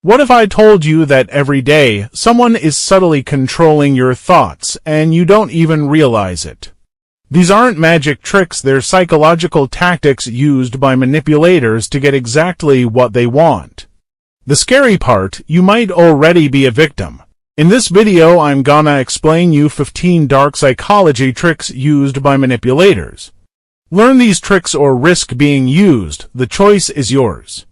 What if I told you that every day someone is subtly controlling your thoughts and you don't even realize it? These aren't magic tricks, they're psychological tactics used by manipulators to get exactly what they want. The scary part, you might already be a victim. In this video, I'm gonna explain you 15 dark psychology tricks used by manipulators. Learn these tricks or risk being used. The choice is yours.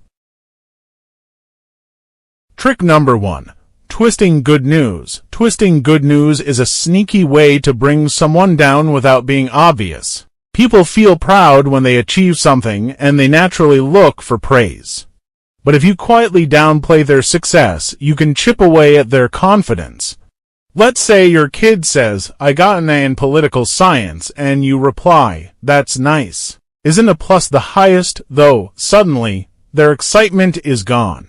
Trick number 1. Twisting good news. Twisting good news is a sneaky way to bring someone down without being obvious. People feel proud when they achieve something, and they naturally look for praise. But if you quietly downplay their success, you can chip away at their confidence. Let's say your kid says, "I got an A in political science," and you reply, "That's nice. Isn't a plus the highest?" Though, suddenly, their excitement is gone.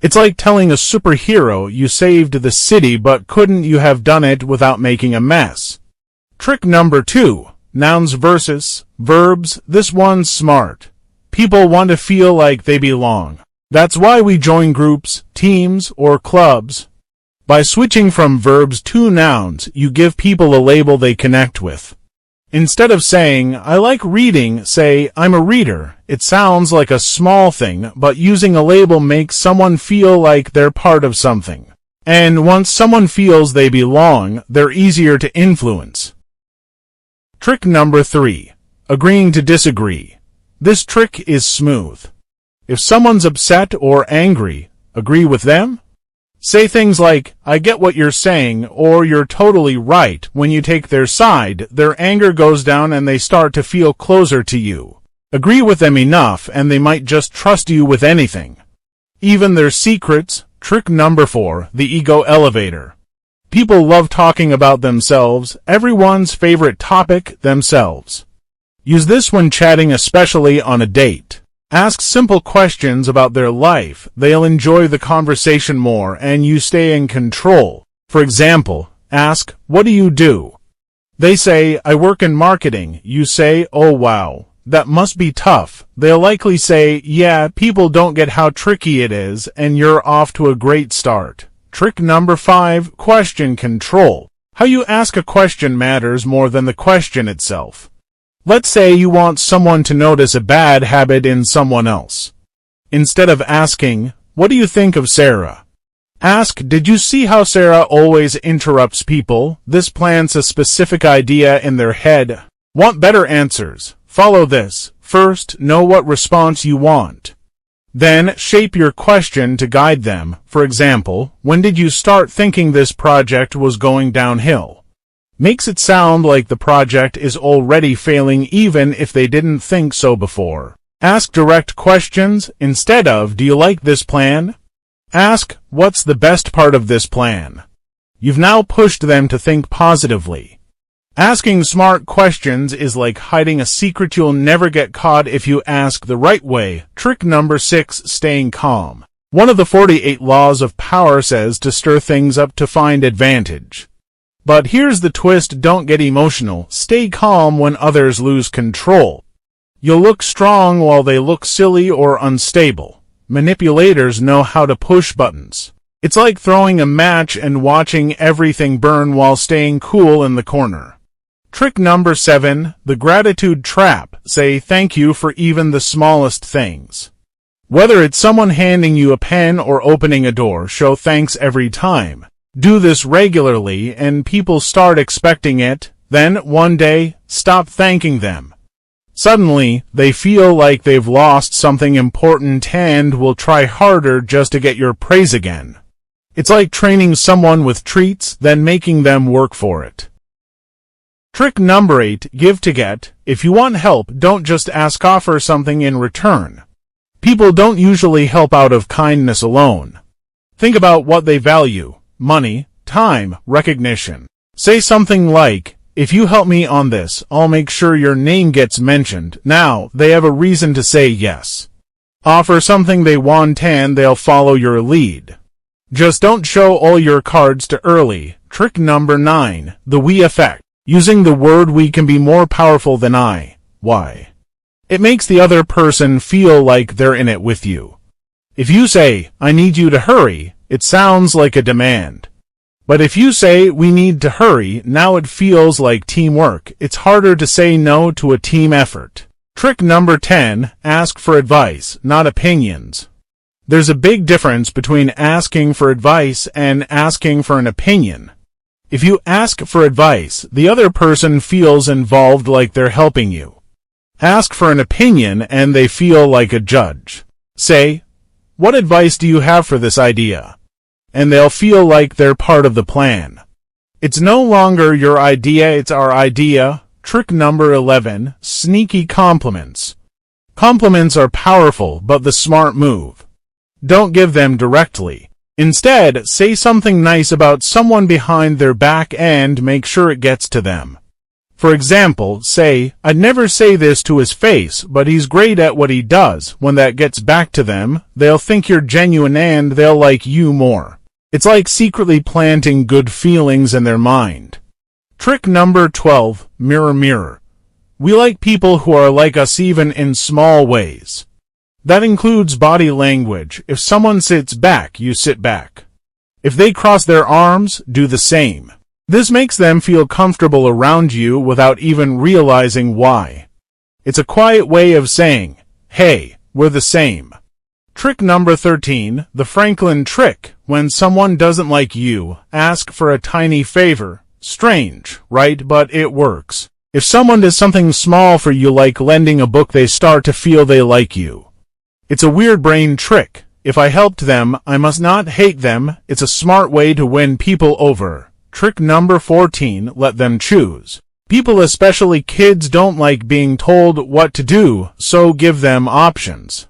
It's like telling a superhero you saved the city, but couldn't you have done it without making a mess? Trick number 2. Nouns versus verbs. This one's smart. People want to feel like they belong. That's why we join groups, teams, or clubs. By switching from verbs to nouns, you give people a label they connect with. Instead of saying, "I like reading," say, "I'm a reader." It sounds like a small thing, but using a label makes someone feel like they're part of something. And once someone feels they belong, they're easier to influence. Trick number 3. Agreeing to disagree. This trick is smooth. If someone's upset or angry, agree with them. Say things like, "I get what you're saying," or "You're totally right." When you take their side, their anger goes down and they start to feel closer to you. Agree with them enough and they might just trust you with anything, even their secrets. Trick number 4. The ego elevator. People love talking about themselves, everyone's favorite topic, themselves. Use this when chatting, especially on a date. Ask simple questions about their life. They'll enjoy the conversation more and you stay in control. For example, ask, "What do you do?" They say, "I work in marketing." You say, "Oh wow, that must be tough." They'll likely say, "Yeah, people don't get how tricky it is," and you're off to a great start. Trick number 5. Question control. How you ask a question matters more than the question itself. Let's say you want someone to notice a bad habit in someone else. Instead of asking, "What do you think of Sarah?" ask, "Did you see how Sarah always interrupts people?" This plants a specific idea in their head. Want better answers? Follow this. First, know what response you want. Then, shape your question to guide them. For example, "When did you start thinking this project was going downhill?" Makes it sound like the project is already failing even if they didn't think so before. Ask direct questions instead of, "Do you like this plan?" Ask, "What's the best part of this plan?" You've now pushed them to think positively. Asking smart questions is like hiding a secret. You'll never get caught if you ask the right way. Trick number 6. Staying calm. One of the 48 laws of power says to stir things up to find advantage. But here's the twist: don't get emotional. Stay calm when others lose control. You'll look strong while they look silly or unstable. Manipulators know how to push buttons. It's like throwing a match and watching everything burn while staying cool in the corner. Trick number 7. The gratitude trap. Say thank you for even the smallest things. Whether it's someone handing you a pen or opening a door, show thanks every time. Do this regularly and people start expecting it. Then, one day, stop thanking them. Suddenly, they feel like they've lost something important and will try harder just to get your praise again. It's like training someone with treats, then making them work for it. Trick number 8. Give to get. If you want help, don't just ask, offer something in return. People don't usually help out of kindness alone. Think about what they value. Money, time, recognition. Say something like, "If you help me on this, I'll make sure your name gets mentioned." Now, they have a reason to say yes. Offer something they want and they'll follow your lead. Just don't show all your cards too early. Trick number 9. The we effect. Using the word we can be more powerful than I. Why? It makes the other person feel like they're in it with you. If you say, I need you to hurry, it sounds like a demand. But if you say, we need to hurry, now it feels like teamwork. It's harder to say no to a team effort. Trick number 10, ask for advice, not opinions. There's a big difference between asking for advice and asking for an opinion. If you ask for advice, the other person feels involved, like they're helping you. Ask for an opinion and they feel like a judge. Say, what advice do you have for this idea? And they'll feel like they're part of the plan. It's no longer your idea, it's our idea. Trick number 11, sneaky compliments. Compliments are powerful, but the smart move. Don't give them directly. Instead, say something nice about someone behind their back and make sure it gets to them. For example, say, I'd never say this to his face, but he's great at what he does. When that gets back to them, they'll think you're genuine and they'll like you more. It's like secretly planting good feelings in their mind. Trick number 12, mirror mirror. We like people who are like us even in small ways. That includes body language. If someone sits back, you sit back. If they cross their arms, do the same. This makes them feel comfortable around you without even realizing why. It's a quiet way of saying, hey, we're the same. Trick number 13, the Franklin trick. When someone doesn't like you, ask for a tiny favor. Strange, right? But it works. If someone does something small for you, like lending a book, they start to feel they like you. It's a weird brain trick. If I helped them, I must not hate them. It's a smart way to win people over. Trick number 14, let them choose. People, especially kids, don't like being told what to do, so give them options.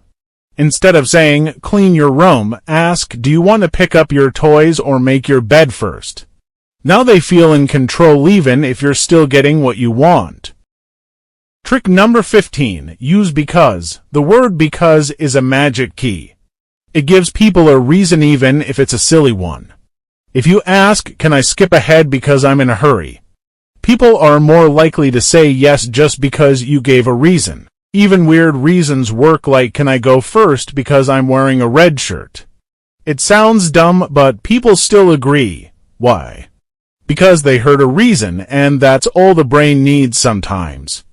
Instead of saying, clean your room, ask, do you want to pick up your toys or make your bed first? Now they feel in control even if you're still getting what you want. Trick number 15, use because. The word because is a magic key. It gives people a reason even if it's a silly one. If you ask, can I skip ahead because I'm in a hurry? People are more likely to say yes just because you gave a reason. Even weird reasons work, like can I go first because I'm wearing a red shirt? It sounds dumb, but people still agree. Why? Because they heard a reason, and that's all the brain needs sometimes.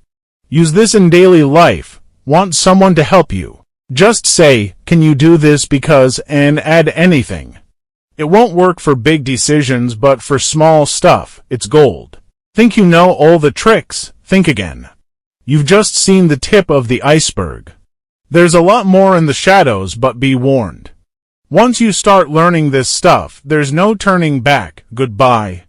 Use this in daily life. Want someone to help you? Just say, can you do this because, and add anything. It won't work for big decisions, but for small stuff, it's gold. Think you know all the tricks? Think again. You've just seen the tip of the iceberg. There's a lot more in the shadows, but be warned. Once you start learning this stuff, there's no turning back. Goodbye.